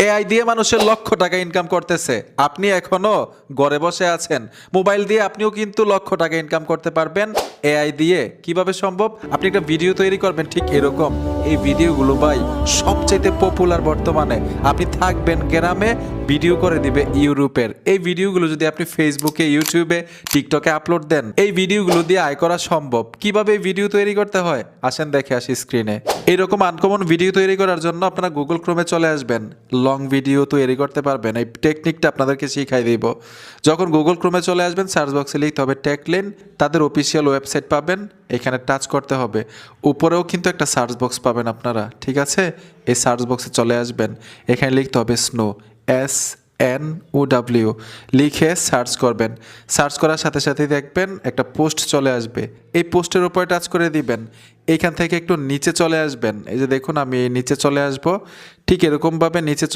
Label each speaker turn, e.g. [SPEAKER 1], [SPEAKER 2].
[SPEAKER 1] AI দিয়ে মানুষের লক্ষ টাকা ইনকাম করতেছে। আপনি এখনো ঘরে বসে আছেন। মোবাইল দিয়ে আপনিও কিন্তু লক্ষ টাকা ইনকাম করতে পারবেন এআই দিয়ে। কিভাবে সম্ভব? আপনি একটা ভিডিও তৈরি করবেন ঠিক এরকম। এই ভিডিওগুলো ভাই সবচাইতে পপুলার বর্তমানে। আপনি থাকবেন গ্রামে, ভিডিও করে দিবে ইউরোপের। এই ভিডিওগুলো যদি আপনি ফেসবুকে, ইউটিউবে, টিকটকে আপলোড দেন, এই ভিডিওগুলো দিয়ে আয় করা সম্ভব। কিভাবে ভিডিও তৈরি করতে হয় আসেন দেখে আসি স্ক্রিনে। এইরকম আনকমন ভিডিও তৈরি করার জন্য আপনারা গুগল ক্রোমে চলে আসবেন। লং ভিডিও তৈরি করতে পারবেন, এই টেকনিকটা আপনাদেরকে শিখাই দিব। যখন গুগল ক্রোমে চলে আসবেন, সার্চ বক্সে লিখতে হবে টেকলিন। তাদের অফিসিয়াল ওয়েবসাইট পাবেন, এখানে টাচ করতে হবে। উপরেও কিন্তু একটা সার্চ বক্স পাবেন আপনারা, ঠিক আছে? এই সার্চ বক্সে চলে আসবেন, এখানে লিখতে হবে স্নো, SNOW লিখে সার্চ করবেন। সার্চ করার সাথে সাথেই দেখবেন একটা পোস্ট চলে আসবে। এই পোস্টের উপরে টাচ করে দিবেন। এইখান থেকে একটু নিচে চলে আসবেন। এই যে দেখুন, আমি নিচে চলে আসব, ঠিক এরকমভাবে নিচে